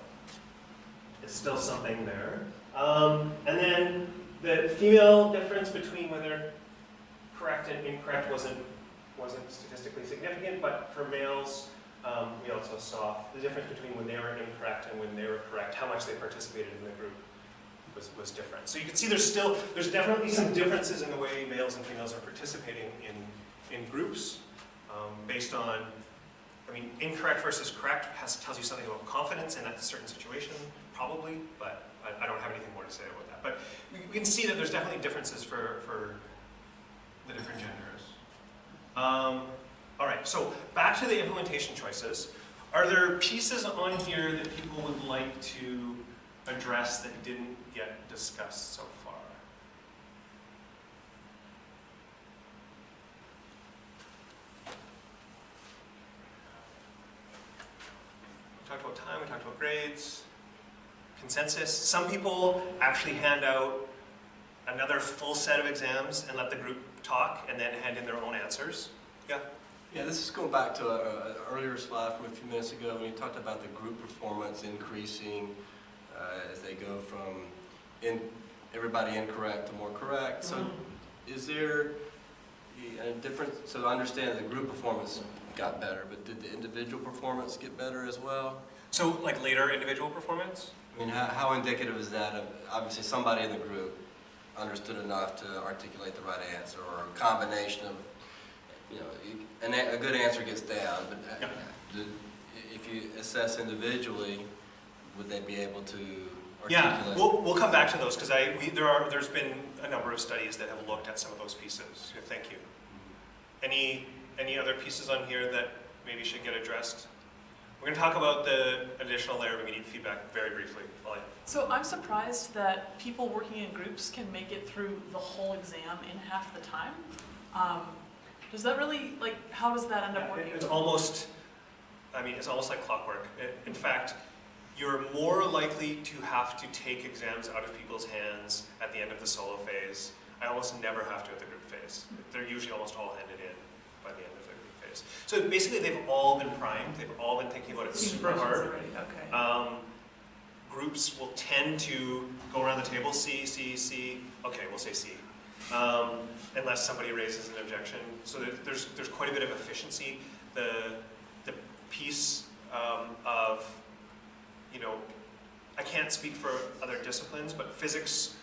something there. And then the female difference between whether correct and incorrect wasn't statistically significant, but for males, we also saw the difference between when they were incorrect and when they were correct, how much they participated in the group was different. So you can see there's definitely some differences in the way males and females are participating in groups based on, I mean, incorrect versus correct tells you something about confidence in a certain situation, probably, but I don't have anything more to say about that. But we can see that there's definitely differences for the different genders. All right, so back to the implementation choices. Are there pieces on here that people would like to address that didn't get discussed so far? We talked about time, we talked about grades, consensus. Some people actually hand out another full set of exams and let the group talk and then hand in their own answers. Yeah? Yeah, this is going back to an earlier slide from a few minutes ago when you talked about the group performance increasing as they go from everybody incorrect to more correct. So is there a difference? So I understand the group performance got better, but did the individual performance get better as well? So like later individual performance? I mean, how indicative is that of, obviously somebody in the group understood enough to articulate the right answer, or a combination of, you know, a good answer gets down, but if you assess individually, would they be able to articulate? Yeah, we'll come back to those because there's been a number of studies that have looked at some of those pieces. Thank you. Any other pieces on here that maybe should get addressed? We're going to talk about the additional layer of immediate feedback very briefly. So I'm surprised that people working in groups can make it through the whole exam in half the time. Does that really, like, how does that end up working? It's almost like clockwork. In fact, you're more likely to have to take exams out of people's hands at the end of the solo phase. I almost never have to at the group phase. They're usually almost all handed in by the end of the group phase. So basically they've all been primed. They've all been thinking about it super hard. Okay. Groups will tend to go around the table, C, C, C. Okay, we'll say C. Unless somebody raises an objection. So there's quite a bit of efficiency. The piece of, you know, I can't speak for other disciplines, but physics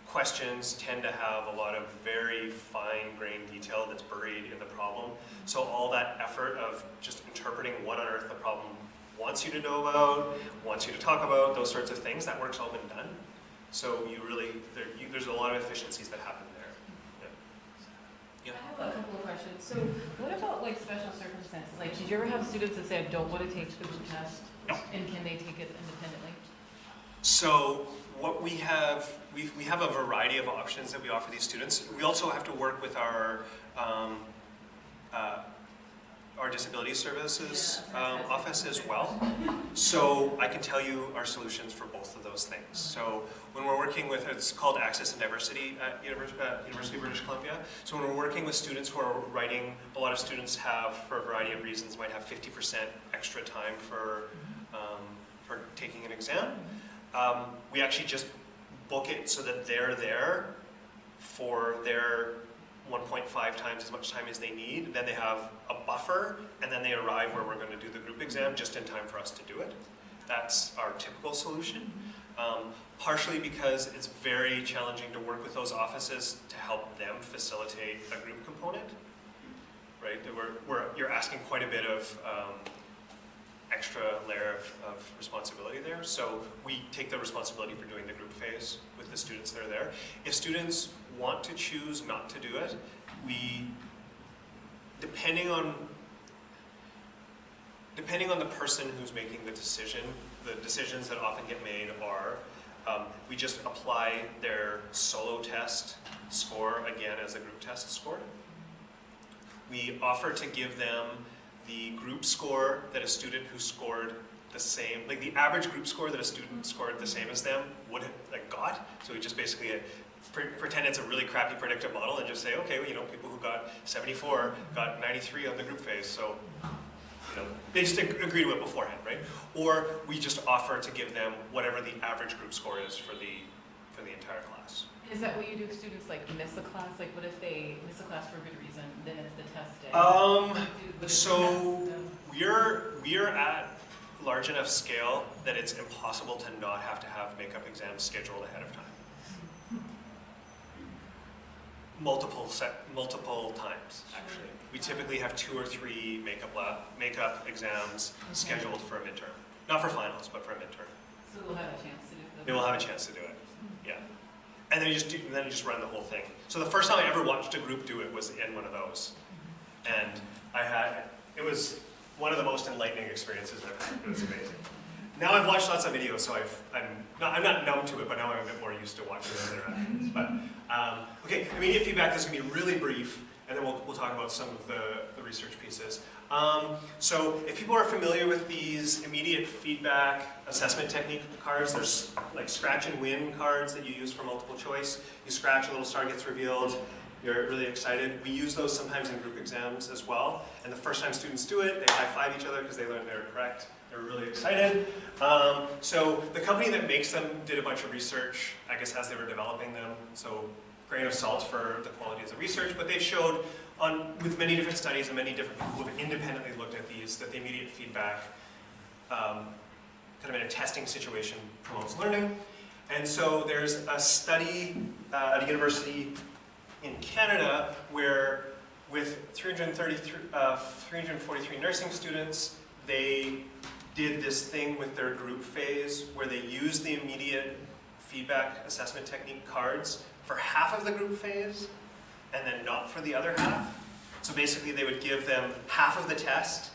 questions tend to have a lot of very fine-grained detail that's buried in the problem. So all that effort of just interpreting what on earth the problem wants you to know about, wants you to talk about, those sorts of things, that work's all been done. So you really, there's a lot of efficiencies that happen there. Yeah. I have a couple of questions. So what about like special circumstances? Like, did you ever have students that say, I don't want to take the group test? No. And can they take it independently? So what we have a variety of options that we offer these students. We also have to work with our disability services office as well. So I can tell you our solutions for both of those things. So when we're working with, it's called Access and Diversity at University of British Columbia. So when we're working with students who are writing, a lot of students have, for a variety of reasons, might have 50% extra time for taking an exam. We actually just book it so that they're there for their 1.5 times as much time as they need. Then they have a buffer, and then they arrive where we're going to do the group exam just in time for us to do it. That's our typical solution. Partially because it's very challenging to work with those offices to help them facilitate a group component, right? You're asking quite a bit of extra layer of responsibility there. So we take the responsibility for doing the group phase with the students that are there. If students want to choose not to do it, depending on the person who's making the decisions that often get made are, we just apply their solo test score again as a group test score. We offer to give them the group score that a student who scored the same, like the average group score that a student scored the same as them would have got. So we just basically pretend it's a really crappy predictive model and just say, okay, well, you know, people who got 74 got 93 on the group phase. So, you know, they just agree to it beforehand, right? Or we just offer to give them whatever the average group score is for the entire class. Is that what you do if students like miss a class? Like what if they miss a class for a good reason, then it's the test day? So we're at large enough scale that it's impossible to not have to have makeup exams scheduled ahead of time. Multiple times, actually. We typically have 2 or 3 makeup exams scheduled for a midterm. Not for finals, but for a midterm. So they'll have a chance to do it. They will have a chance to do it, yeah. And then you just run the whole thing. So the first time I ever watched a group do it was in one of those. And it was one of the most enlightening experiences I've had. It was amazing. now I've watched lots of videos, so I'm not numb to it, but now I'm a bit more used to watching those interactions. But okay, immediate feedback is going to be really brief, and then we'll talk about some of the research pieces. So if people are familiar with these immediate feedback assessment technique cards, there's like scratch and win cards that you use for multiple choice. You scratch, a little star gets revealed, you're really excited. We use those sometimes in group exams as well. And the first time students do it, they high-five each other because they learned they were correct. They're really excited. So the company that makes them did a bunch of research, I guess, as they were developing them. So grain of salt for the quality of the research, but they've showed with many different studies and many different people who have independently looked at these, that the immediate feedback, kind of in a testing situation, promotes learning. And so there's a study at a university in Canada where with 343 nursing students, they did this thing with their group phase where they used the immediate feedback assessment technique cards for half of the group phase and then not for the other half. So basically they would give them half of the test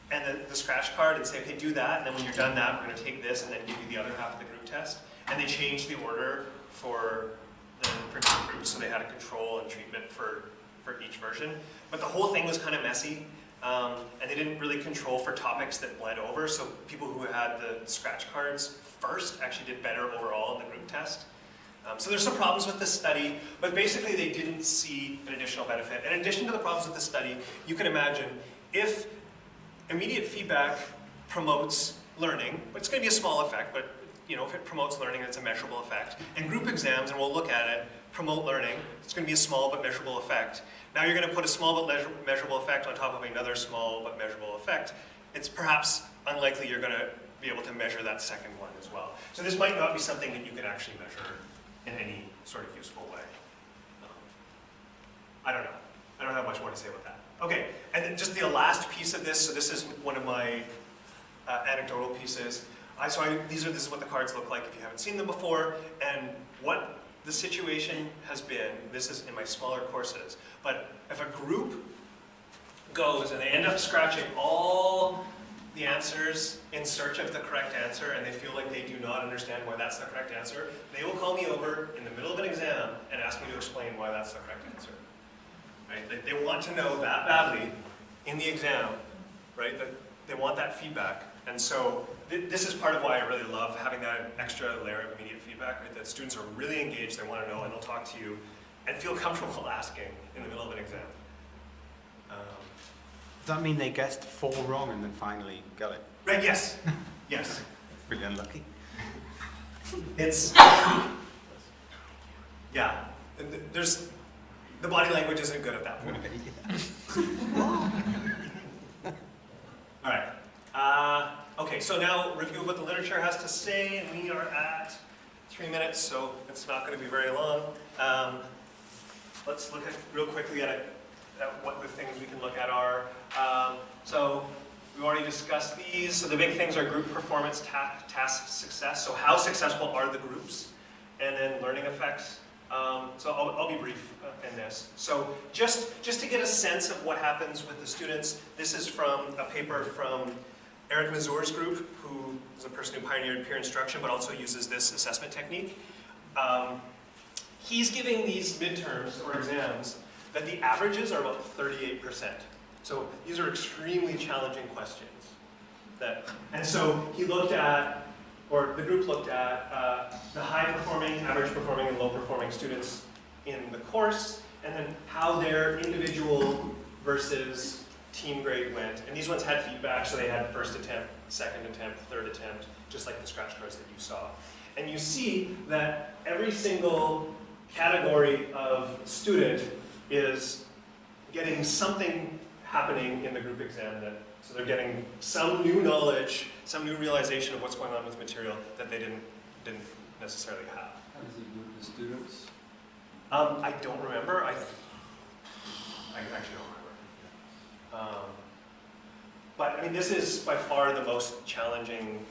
and the scratch card and say, okay, do that, and then when you're done that, we're going to take this and then give you the other half of the group test. And they changed the order for different groups, so they had a control and treatment for each version. But the whole thing was kind of messy, and they didn't really control for topics that bled over, so people who had the scratch cards first actually did better overall in the group test. So there's some problems with this study, but basically they didn't see an additional benefit. In addition to the problems with the study, you can imagine if immediate feedback promotes learning, but it's going to be a small effect, but if it promotes learning, it's a measurable effect. And group exams, and we'll look at it, promote learning. It's going to be a small but measurable effect. Now you're going to put a small but measurable effect on top of another small but measurable effect. It's perhaps unlikely you're going to be able to measure that second one as well. So this might not be something that you can actually measure in any sort of useful way. I don't know. I don't have much more to say about that. Okay, and then just the last piece of this, so this is one of my anecdotal pieces. This is what the cards look like if you haven't seen them before, and what the situation has been, this is in my smaller courses, but if a group goes and they end up scratching all the answers in search of the correct answer, and they feel like they do not understand why that's the correct answer, they will call me over in the middle of an exam and ask me to explain why that's the correct answer. Right? They want to know that badly in the exam, right? That they want that feedback. And so this is part of why I really love having that extra layer of immediate feedback, right? That students are really engaged, they want to know, and they'll talk to you and feel comfortable asking in the middle of an exam. Does that mean they guessed 4 wrong and then finally got it? Right, yes. Yes. Really unlucky. It's, yeah. The body language isn't good at that point. All right. Okay, so now review of what the literature has to say, and we are at 3 minutes, so it's not going to be very long. Let's look at real quickly at what the things we can look at are. So we've already discussed these. So the big things are group performance, task success. So how successful are the groups? And then learning effects. So I'll be brief in this. So just to get a sense of what happens with the students, this is from a paper from Eric Mazur's group, who is a person who pioneered peer instruction, but also uses this assessment technique. He's giving these midterms or exams that the averages are about 38%. So these are extremely challenging questions. And so he looked at, or the group looked at, the high-performing, average-performing, and low-performing students in the course, and then how their individual versus team grade went. And these ones had feedback, so they had first attempt, second attempt, third attempt, just like the scratch cards that you saw. And you see that every single category of student is getting something happening in the group exam. So they're getting some new knowledge, some new realization of what's going on with material that they didn't necessarily have. How does it group the students? I don't remember. I actually don't remember. But I mean, this is by far the most challenging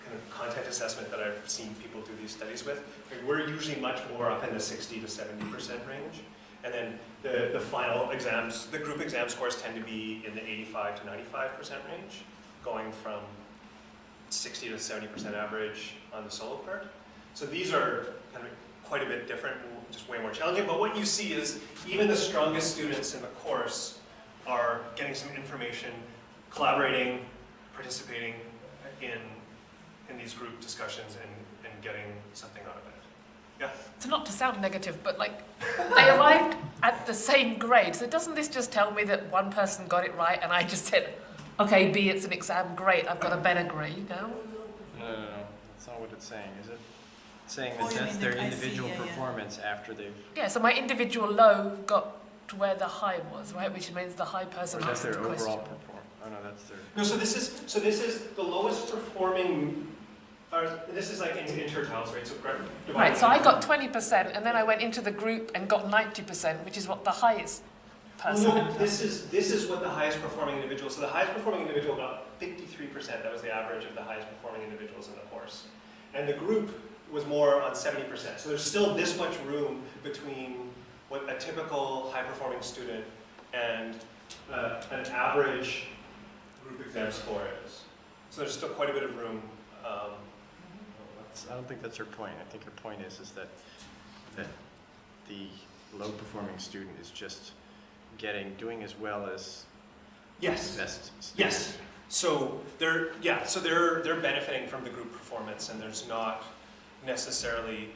kind of content assessment that I've seen people do these studies with. I mean, we're usually much more up in the 60 to 70% range. And then the final exams, the group exam scores tend to be in the 85 to 95% range, going from 60 to 70% average on the solo part. So these are kind of quite a bit different, just way more challenging. But what you see is even the strongest students in the course are getting some information, collaborating, participating in these group discussions and getting something out of it. Yeah? So not to sound negative, but like, they arrived at the same grade. So doesn't this just tell me that one person got it right and I just said, okay, B, it's an exam, great, I've got a better grade now? No. That's not what it's saying, is it? It's saying that Oh, you that's mean their the- I see, individual yeah, yeah. performance after they've... Yeah, so my individual low got to where the high was, right? Which means the high person Or is asked that the their question. overall performance? Oh no, that's their... No, so this is the lowest performing, this is like in intertiles, right? So Right, so I got 20% and then I went into the group and got 90%, which is what the highest person Well, no, had. this is what the highest performing individual. So the highest performing individual got 53%. That was the average of the highest performing individuals in the course. And the group was more on 70%. So there's still this much room between what a typical high performing student and an average group exam score is. So there's still quite a bit of room. I don't think that's her point. I think her point is that the low performing student is just doing as well as Yes. the best student. Yes. So they're benefiting from the group performance, and there's not necessarily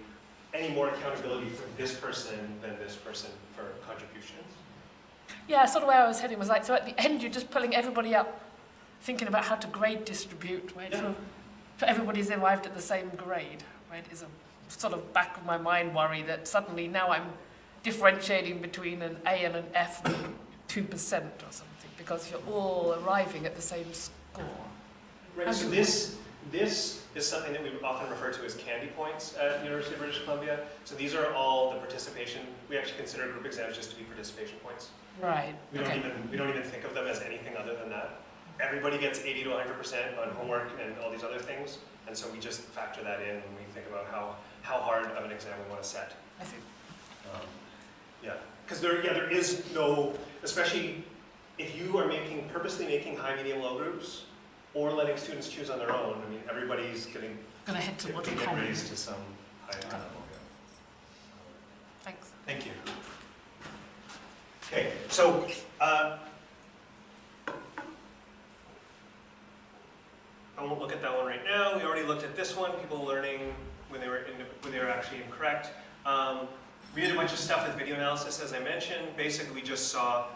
any more accountability for this person than this person for contributions. Yeah, sort of where I was heading was like, so at the end you're just pulling everybody up, thinking about how to grade distribute, right? Yeah. So everybody's arrived at the same grade, right? Is a sort of back of my mind worry that suddenly now I'm differentiating between an A and an F, 2% or something, because you're all arriving at the same score. Right. So this is something that we often refer to as candy points at the University of British Columbia. So these are all the participation. We actually consider group exams just to be participation points. Right. We don't even think of them as anything other than that. Everybody gets 80 to 100% on homework and all these other things, and so we just factor that in when we think about how hard of an exam we want to set. I see. Yeah, because there is no, especially if you are purposely making high, medium, low groups, or letting students choose on their own. I mean, everybody's getting Gonna head towards get common. raised to some high level. Thanks. Thank you. Okay, so I won't look at that one right now. We already looked at this one. People learning when they were actually incorrect. We did a bunch of stuff with video analysis, as I mentioned. Basically, we just saw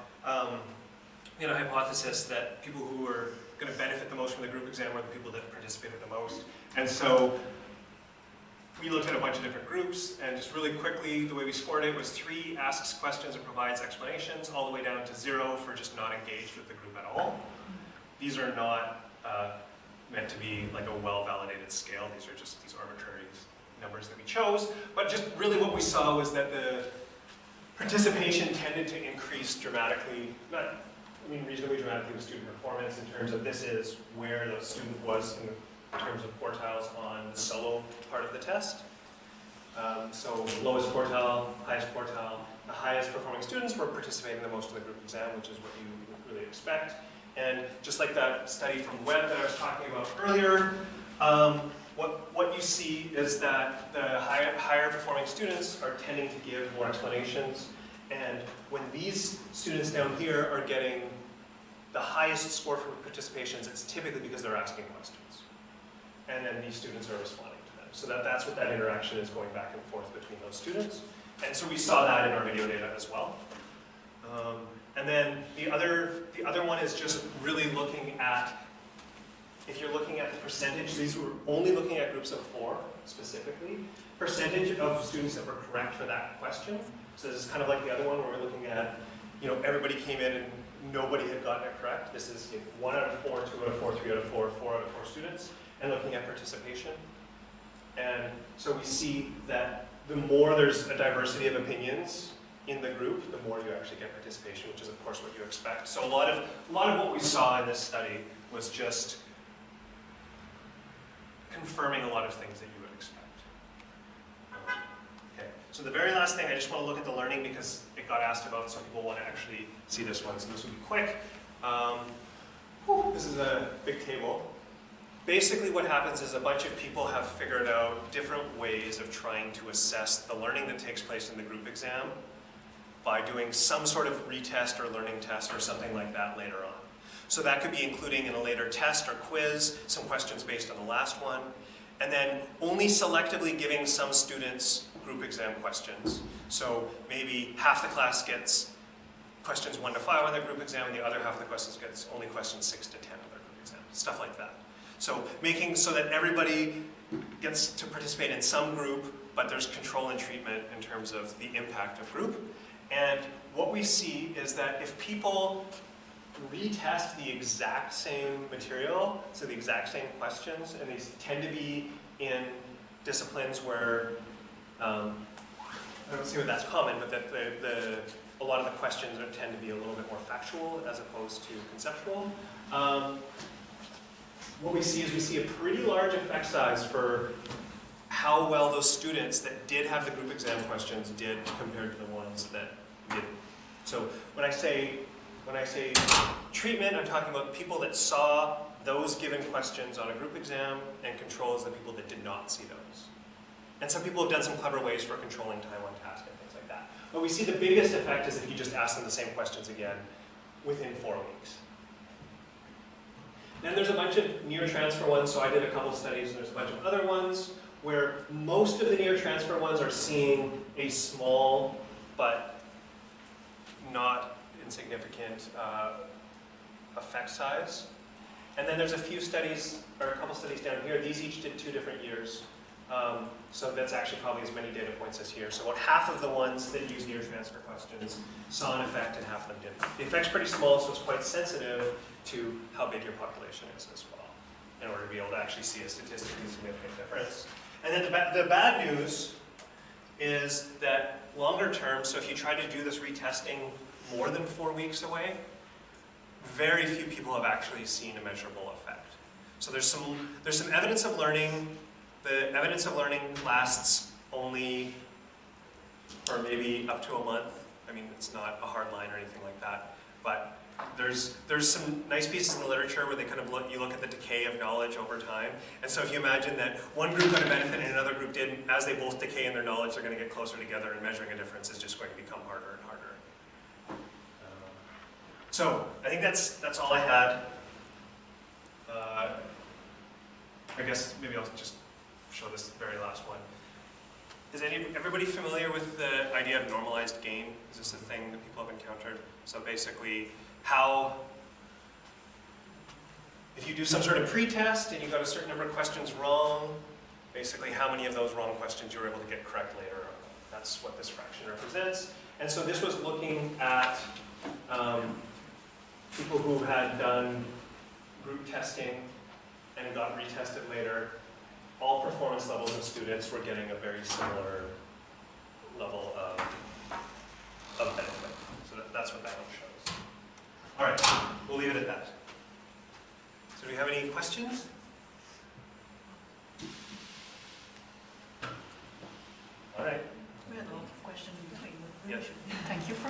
we had a hypothesis that people who were going to benefit the most from the group exam were the people that participated the most. And so we looked at a bunch of different groups, and just really quickly, the way we scored it was 3 asks questions and provides explanations, all the way down to 0 for just not engaged with the group at all. These are not meant to be like a well-validated scale. These are just these arbitrary numbers that we chose. But just really what we saw was that the participation tended to increase dramatically, reasonably dramatically with student performance in terms of this is where the student was in terms of quartiles on the solo part of the test. So lowest quartile, highest quartile. The highest performing students were participating the most in the group exam, which is what you would really expect. And just like that study from Webb that I was talking about earlier, what you see is that the higher performing students are tending to give more explanations. And when these students down here are getting the highest score for participations, it's typically because they're asking questions. And then these students are responding to them. So that's what that interaction is going back and forth between those students. And so we saw that in our video data as well. And then the other one is just really looking at, if you're looking at the percentage, these were only looking at groups of 4 specifically, percentage of students that were correct for that question. So this is kind of like the other one where we're looking at, everybody came in and nobody had gotten it correct. This is 1 out of 4, 2 out of 4, 3 out of 4, 4 out of 4 students, and looking at participation. And so we see that the more there's a diversity of opinions in the group, the more you actually get participation, which is of course what you expect. So a lot of what we saw in this study was just confirming a lot of things that you would expect. Okay, so the very last thing, I just want to look at the learning because it got asked about, so people want to actually see this one, so this will be quick. This is a big table. basically what happens is a bunch of people have figured out different ways of trying to assess the learning that takes place in the group exam by doing some sort of retest or learning test or something like that later on. So that could be including in a later test or quiz some questions based on the last one, and then only selectively giving some students group exam questions. So maybe half the class gets questions 1 to 5 on their group exam, and the other half of the questions gets only questions 6 to 10 on their group exam, stuff like that. So making so that everybody gets to participate in some group, but there's control and treatment in terms of the impact of group. And what we see is that if people retest the exact same material, so the exact same questions, and these tend to be in disciplines where, I don't see where that's common, but that a lot of the questions tend to be a little bit more factual as opposed to conceptual. What we see is we see a pretty large effect size for how well those students that did have the group exam questions did compared to the ones that didn't. So when I say treatment, I'm talking about people that saw those given questions on a group exam, and controls the people that did not see those. And some people have done some clever ways for controlling time on task and things like that. But we see the biggest effect is if you just ask them the same questions again within 4 weeks. Then there's a bunch of near transfer ones, so I did a couple studies, and there's a bunch of other ones where most of the near transfer ones are seeing a small but not insignificant effect size. And then there's a few studies, or a couple studies down here. These each did 2 different years. So that's actually probably as many data points as here. So about half of the ones that use near transfer questions saw an effect and half of them didn't. The effect's pretty small, so it's quite sensitive to how big your population is as well, in order to be able to actually see a statistically significant difference. And then the bad news is that longer term, so if you try to do this retesting more than 4 weeks away, very few people have actually seen a measurable effect. So there's some evidence of learning. The evidence of learning lasts only for maybe up to a month. I mean, it's not a hard line or anything like that, but there's some nice pieces in the literature where they kind of you look at the decay of knowledge over time. And so if you imagine that one group got a benefit and another group didn't, as they both decay in their knowledge, they're going to get closer together, and measuring a difference is just going to become harder and harder. So I think that's all I had. I guess maybe I'll just show this very last one. Is everybody familiar with the idea of normalized gain? Is this a thing that people have encountered? So basically, if you do some sort of pretest and you got a certain number of questions wrong, basically how many of those wrong questions you were able to get correct later on. That's what this fraction represents. And so this was looking at people who had done group testing and got retested later. All performance levels of students were getting a very similar level of benefit. So that's what that one shows. All right, we'll leave it at that. So do we have any questions? All right. We had a lot of questions in between. Yes. Thank you for